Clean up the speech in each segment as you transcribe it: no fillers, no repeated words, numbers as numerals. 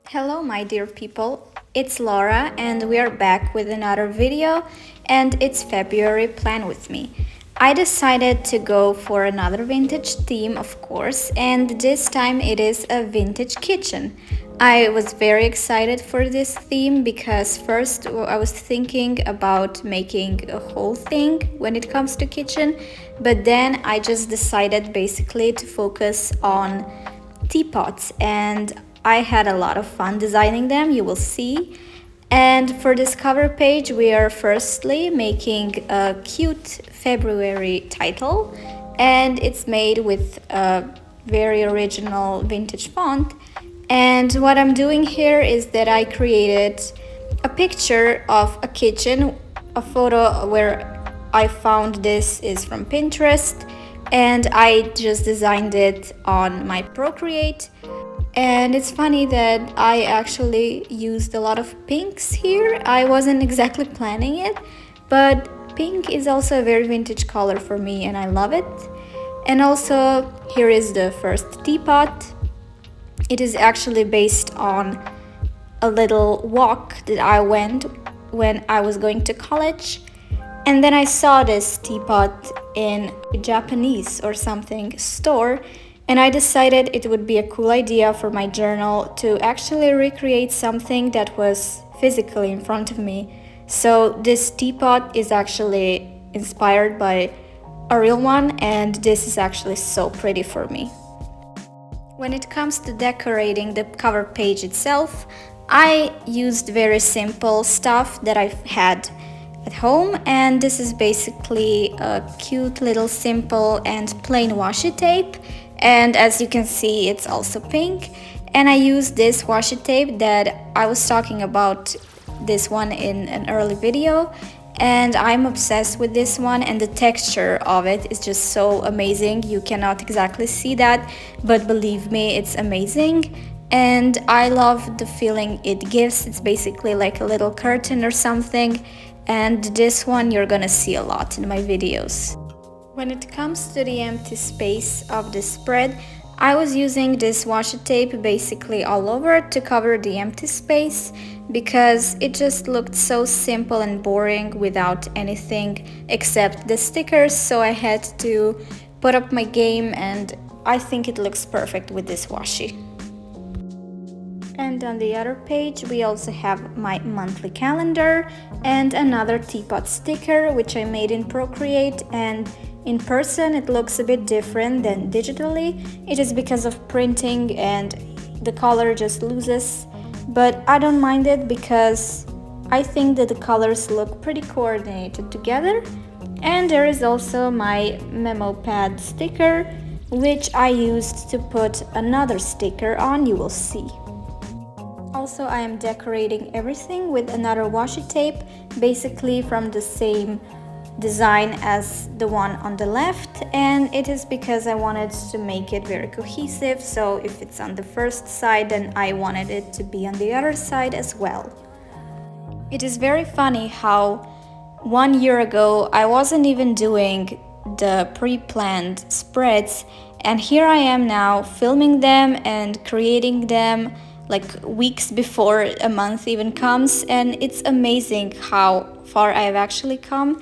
Hello my dear people, it's Laura and we are back with another video, and it's February Plan With Me. I decided to go for another vintage theme, of course, and this time it is a vintage kitchen. I was very excited for this theme because first I was thinking about making a whole thing when it comes to kitchen, but then I just decided basically to focus on teapots, and I had a lot of fun designing them, you will see. And for this cover page we are firstly making a cute February title, and it's made with a very original vintage font. And what I'm doing here is that I created a picture of a kitchen, a photo where I found this is from Pinterest, and I just designed it on my Procreate. And it's funny that I actually used a lot of pinks here. I wasn't exactly planning it, but pink is also a very vintage color for me and I love it. And also here is the first teapot. It is actually based on a little walk that I went when I was going to college. And then I saw this teapot in a Japanese or something store, and I decided it would be a cool idea for my journal to actually recreate something that was physically in front of me. So this teapot is actually inspired by a real one, and this is actually so pretty for me. When it comes to decorating the cover page itself, I used very simple stuff that I've had at home, and this is basically a cute little simple and plain washi tape, and as you can see it's also pink. And I used this washi tape that I was talking about, this one in an early video, and I'm obsessed with this one, and the texture of it is just so amazing. You cannot exactly see that, but believe me, it's amazing. And I love the feeling it gives. It's basically like a little curtain or something, and this one you're gonna see a lot in my videos. When it comes to the empty space of the spread, I was using this washi tape basically all over to cover the empty space because it just looked so simple and boring without anything except the stickers, so I had to put up my game, and I think it looks perfect with this washi. And on the other page we also have my monthly calendar and another teapot sticker which I made in Procreate, and in person it looks a bit different than digitally. It is because of printing and the color just loses, but I don't mind it because I think that the colors look pretty coordinated together. And there is also my memo pad sticker which I used to put another sticker on, you will see. Also, I am decorating everything with another washi tape, basically from the same design as the one on the left, and it is because I wanted to make it very cohesive, so if it's on the first side then I wanted it to be on the other side as well. It is very funny how 1 year ago I wasn't even doing the pre-planned spreads, and here I am now filming them and creating them like weeks before a month even comes, and it's amazing how far I've actually come.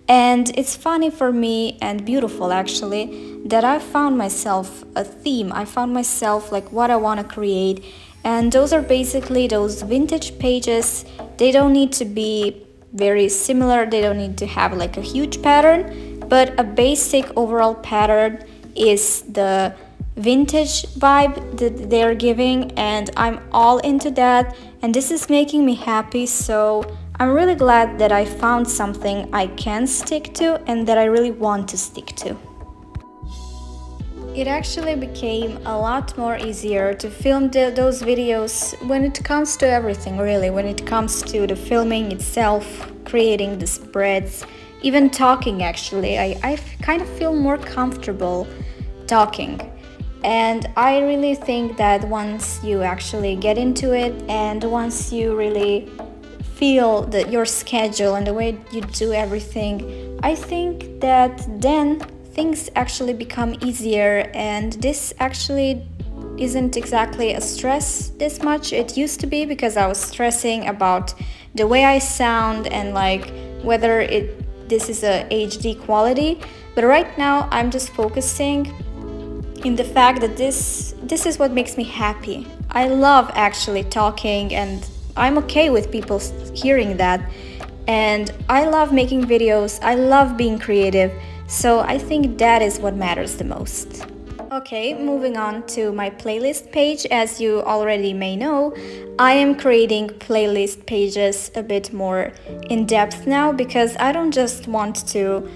And it's funny for me and beautiful actually that I found myself a theme. I found myself like what I want to create, and those are basically those vintage pages. They don't need to be very similar, they don't need to have like a huge pattern, but a basic overall pattern is the vintage vibe that they're giving, and I'm all into that, and this is making me happy. So I'm really glad that I found something I can stick to and that I really want to stick to. It actually became a lot more easier to film those videos when it comes to everything, really, when it comes to the filming itself, creating the spreads, even talking. Actually, I kind of feel more comfortable talking. And I really think that once you actually get into it, and once you really feel that your schedule and the way you do everything, I think that then things actually become easier, and this actually isn't exactly a stress this much. It used to be because I was stressing about the way I sound and like whether this is a HD quality, but right now I'm just focusing in the fact that this is what makes me happy. I love actually talking, and I'm okay with people hearing that. And I love making videos. I love being creative. So I think that is what matters the most. Okay, moving on to my playlist page. As you already may know, I am creating playlist pages a bit more in depth now because I don't just want to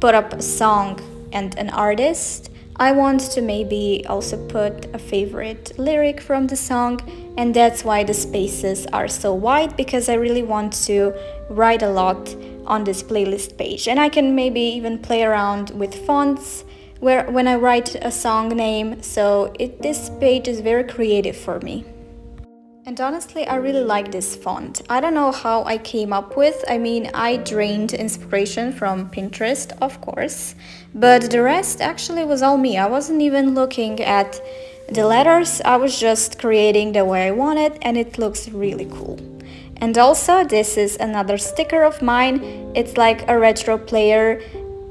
put up a song and an artist. I want to maybe also put a favorite lyric from the song, and that's why the spaces are so wide, because I really want to write a lot on this playlist page. And I can maybe even play around with fonts when I write a song name, so this page is very creative for me. And honestly, I really like this font. I don't know how I came up with. I mean, I drained inspiration from Pinterest, of course, but the rest actually was all me. I wasn't even looking at the letters. I was just creating the way I wanted, and it looks really cool. And also, this is another sticker of mine. It's like a retro player,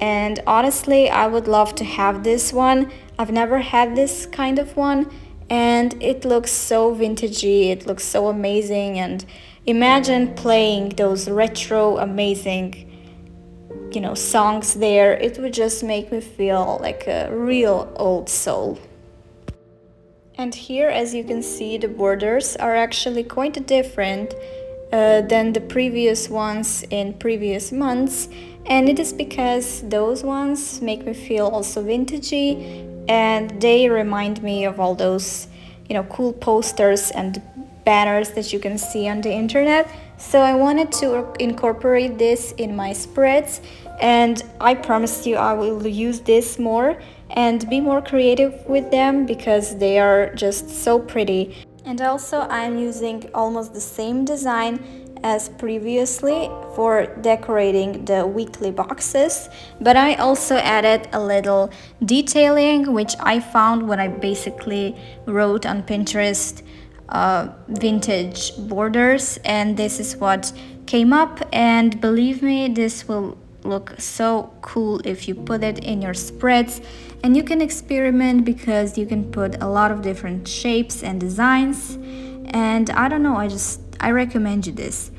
and honestly, I would love to have this one. I've never had this kind of one, and it looks so vintagey, it looks so amazing. And imagine playing those retro amazing songs there. It would just make me feel like a real old soul. And here, as you can see, the borders are actually quite different than the previous ones in previous months, and it is because those ones make me feel also vintagey, and they remind me of all those cool posters and banners that you can see on the internet. So I wanted to incorporate this in my spreads, and I promise you I will use this more and be more creative with them because they are just so pretty. And also I'm using almost the same design as previously for decorating the weekly boxes, but I also added a little detailing which I found when I basically wrote on Pinterest vintage borders, and this is what came up. And believe me, this will look so cool if you put it in your spreads, and you can experiment because you can put a lot of different shapes and designs. And I don't know, I recommend you this.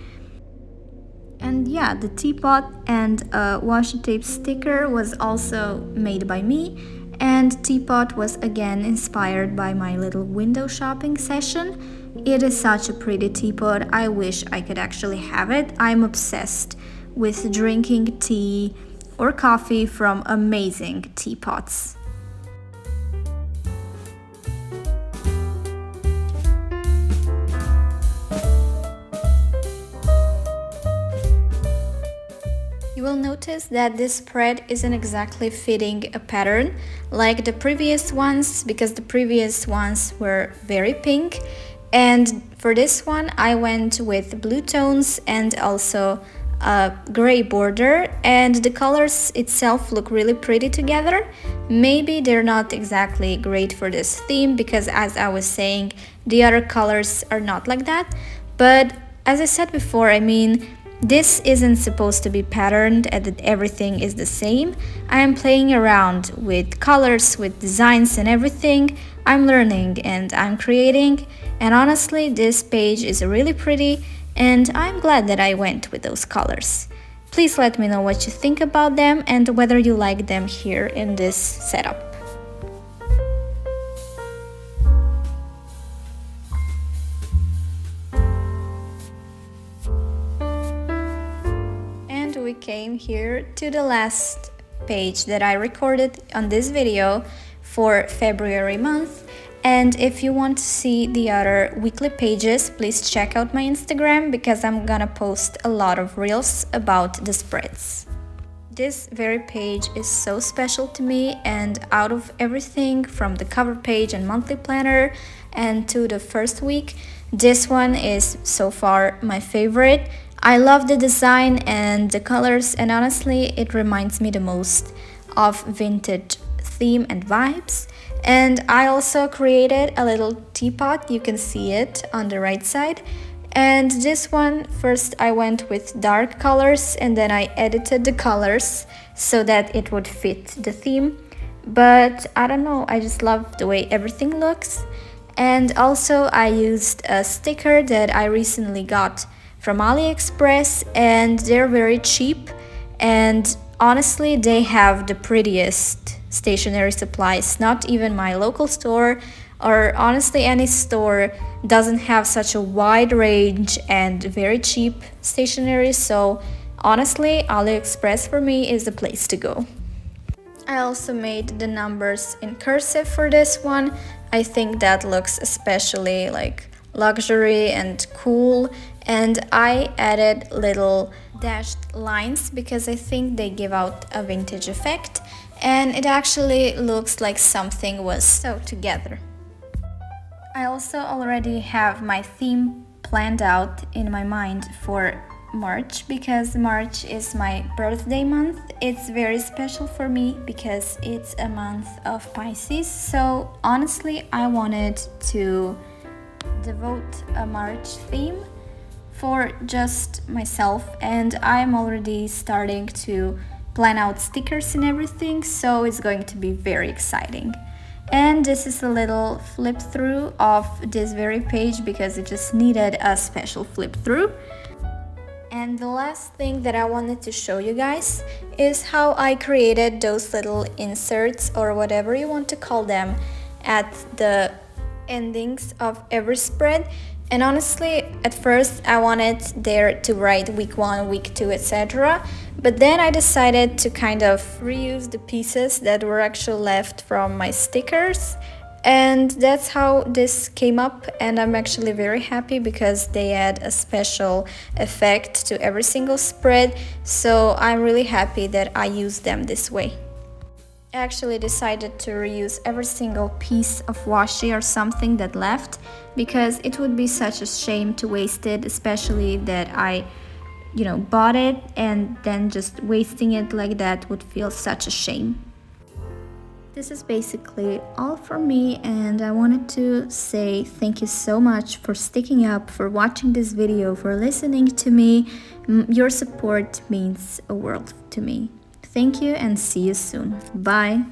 And yeah, the teapot and washi tape sticker was also made by me, and teapot was again inspired by my little window shopping session. It is such a pretty teapot. I wish I could actually have it. I'm obsessed with drinking tea or coffee from amazing teapots. You will notice that this spread isn't exactly fitting a pattern like the previous ones, because the previous ones were very pink, and for this one I went with blue tones and also a gray border, and the colors itself look really pretty together. Maybe they're not exactly great for this theme because, as I was saying, the other colors are not like that, but as I said before, I mean, this isn't supposed to be patterned and that everything is the same. I am playing around with colors, with designs and everything. I'm learning and I'm creating, and honestly this page is really pretty, and I'm glad that I went with those colors. Please let me know what you think about them and whether you like them here in this setup. And we came here to the last page that I recorded on this video for February month. And if you want to see the other weekly pages, please check out my Instagram because I'm gonna post a lot of reels about the spreads. This very page is so special to me, and out of everything from the cover page and monthly planner and to the first week, this one is so far my favorite. I love the design and the colors, and honestly it reminds me the most of vintage theme and vibes. And I also created a little teapot, you can see it on the right side. And this one, first I went with dark colors and then I edited the colors so that it would fit the theme. But I don't know, I just love the way everything looks. And also I used a sticker that I recently got from AliExpress, and they're very cheap, and honestly they have the prettiest stationery supplies. Not even my local store or honestly any store doesn't have such a wide range and very cheap stationery, so honestly AliExpress for me is the place to go. I also made the numbers in cursive for this one. I think that looks especially like luxury and cool, and I added little dashed lines because I think they give out a vintage effect, and it actually looks like something was sewed together. I also already have my theme planned out in my mind for March, because March is my birthday month. It's very special for me because it's a month of Pisces. So honestly, I wanted to devote a March theme for just myself, and I'm already starting to plan out stickers and everything, so it's going to be very exciting. And this is a little flip through of this very page because it just needed a special flip through. And the last thing that I wanted to show you guys is how I created those little inserts, or whatever you want to call them, at the endings of every spread. And honestly, at first I wanted there to write week 1, week 2, etc. But then I decided to kind of reuse the pieces that were actually left from my stickers. And that's how this came up, and I'm actually very happy because they add a special effect to every single spread. So I'm really happy that I used them this way. I actually decided to reuse every single piece of washi or something that left, because it would be such a shame to waste it, especially that I bought it, and then just wasting it like that would feel such a shame. This is basically all from me, and I wanted to say thank you so much for sticking up, for watching this video, for listening to me. Your support means a world to me. Thank you and see you soon. Bye!